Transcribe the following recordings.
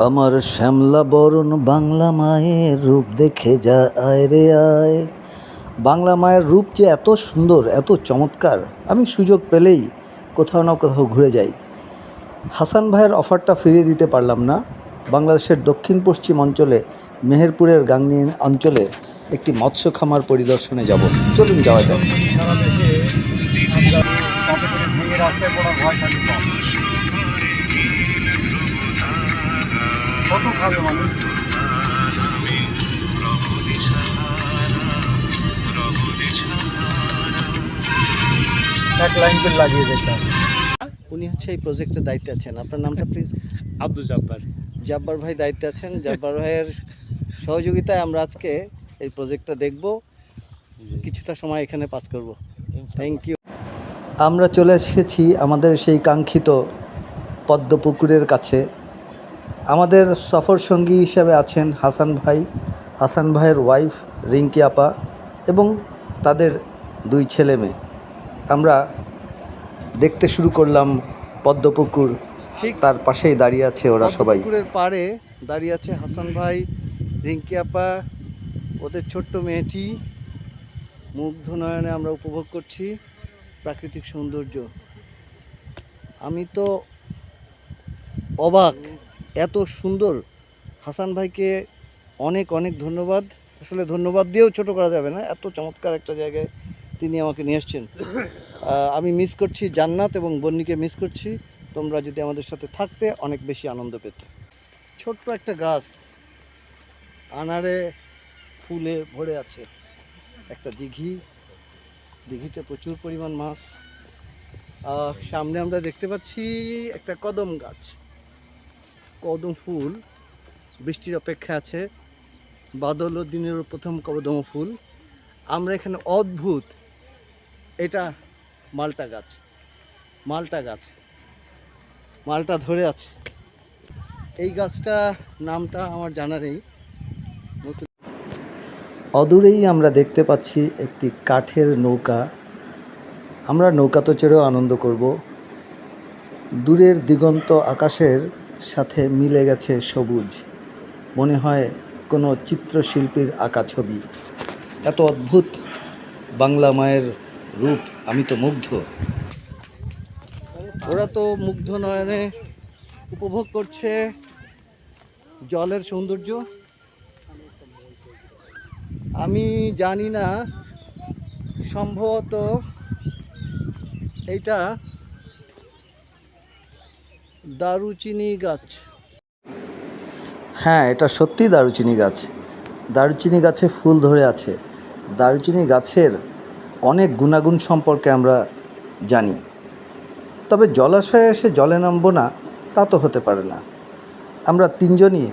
আমার শ্যামলা বরণ বাংলা মায়ের রূপ দেখে যা আয় রে আয়। বাংলা মায়ের রূপ যে এত সুন্দর, এত চমৎকার, আমি সুযোগ পেলেই কোথাও না কোথাও ঘুরে যাই। হাসান ভাইয়ের অফারটা ফিরিয়ে দিতে পারলাম না। বাংলাদেশের দক্ষিণ পশ্চিম অঞ্চলে মেহেরপুরের গাংনী অঞ্চলে একটি মৎস্য খামার পরিদর্শনে যাব। চলুন যাওয়া যাক। সারা দেশে আমরা তাতে করে ভেঙে রাস্তায় পড়ার ভয় থাকি কম। কত খাবে মানুষ? এক লাইন করে লাগিয়ে যেতাম। উনি হচ্ছে এই প্রজেক্টের দায়িত্বে আছেন। আপনার নামটা প্লিজ? আব্দুল জব্বার। জব্বার ভাই দায়িত্বে আছেন। জব্বার ভাইয়ের সহযোগিতায় আমরা আজকে এই প্রজেক্টটা দেখব, কিছুটা সময় এখানে পাস করব। Thank you. আমরা চলে এসেছি আমাদের সেই কাঙ্ক্ষিত পদ্মপুকুরের কাছে। আমাদের সফর সঙ্গী হিসাবে আছেন হাসান ভাই, হাসান ভাইয়ের ওয়াইফ রিঙ্কি আপা এবং তাদের দুই ছেলে মেয়ে। আমরা দেখতে শুরু করলাম পদ্মপুকুর। ঠিক তার পাশেই দাঁড়িয়ে আছে ওরা সবাই। পুকুরের পাড়ে দাঁড়িয়ে আছে হাসান ভাই, রিঙ্কি আপা, ওদের ছোট্ট মেয়েটি। মুগ্ধ নয়নে আমরা উপভোগ করছি প্রাকৃতিক সৌন্দর্য। আমি তো অবাক, এত সুন্দর। হাসান ভাইকে অনেক অনেক ধন্যবাদ। আসলে ধন্যবাদ দিয়েও ছোট করা যাবে না, এত চমৎকার একটা জায়গায় তিনি আমাকে নিয়ে এসছেন। আমি মিস করছি জান্নাত এবং বন্নিকে মিস করছি। তোমরা যদি আমাদের সাথে থাকতে অনেক বেশি আনন্দ পেতে। ছোট্ট একটা গাছ, আনারে ফুলে ভরে আছে। একটা দিঘিতে প্রচুর পরিমাণ মাছ। সামনে আমরা দেখতে পাচ্ছি একটা কদম গাছ, কদম ফুল বৃষ্টির অপেক্ষা আছে। বাদল দিনের প্রথম কদম ফুল। আমরা এখানে অদ্ভুত, এটা মালটা গাছ, মালটা ধরে আছে। এই গাছটা নামটা আমার জানা নেই। অদূরেই আমরা দেখতে পাচ্ছি একটি কাঠের নৌকা। আমরা নৌকাতে চেড়েও আনন্দ করব। দূরের দিগন্ত আকাশের সাথে মিলে গেছে সবুজ, মনে হয় কোনো চিত্রশিল্পীর আঁকা ছবি। এত অদ্ভুত বাংলা মায়ের রূপ, আমি তো মুগ্ধ। ওরা তো মুগ্ধ নয়নে উপভোগ করছে জলের সৌন্দর্য। আমি জানি না, সম্ভবত এইটা দারুচিনি গাছ। হ্যাঁ, এটা সত্যি দারুচিনি গাছ। দারুচিনি গাছে ফুল ধরে আছে। দারুচিনি গাছের অনেক গুণাগুণ সম্পর্কে আমরা জানি, তবে জলাশয়ে এসে জলে নামবো না তা তো হতে পারে না। আমরা তিনজনই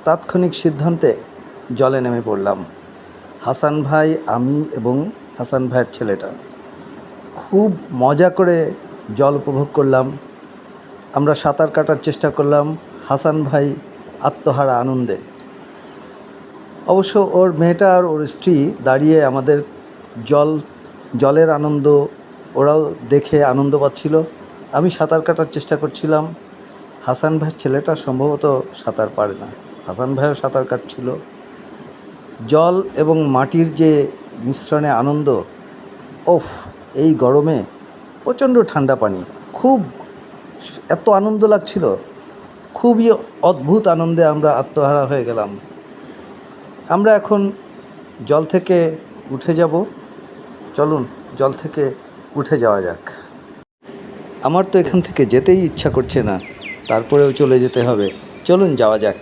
তাৎক্ষণিক সিদ্ধান্তে জলে নেমে পড়লাম। হাসান ভাই, আমি এবং হাসান ভাইয়ের ছেলেটা খুব মজা করে জল উপভোগ করলাম। আমরা সাঁতার কাটার চেষ্টা করলাম, হাসান ভাই আত্মহারা আনন্দে। অবশ্য ওর মেয়েটা আর ওর স্ত্রী দাঁড়িয়ে আমাদের জলের আনন্দ ওরাও দেখে আনন্দ পাচ্ছিল। আমি সাঁতার কাটার চেষ্টা করছিলাম। হাসান ভাইয়ের ছেলেটা সম্ভবত সাঁতার পারে না, হাসান ভাইও সাঁতার কাটছিল। জল এবং মাটির যে মিশ্রণে আনন্দ, ওফ! এই গরমে প্রচণ্ড ঠান্ডা পানি, খুব এত আনন্দ লাগছিল। খুবই অদ্ভুত আনন্দে আমরা আত্মহারা হয়ে গেলাম। আমরা এখন জল থেকে উঠে যাব। চলুন জল থেকে উঠে যাওয়া যাক। আমার তো এখান থেকে যেতেই ইচ্ছা করছে না, তারপরেও চলে যেতে হবে। চলুন যাওয়া যাক।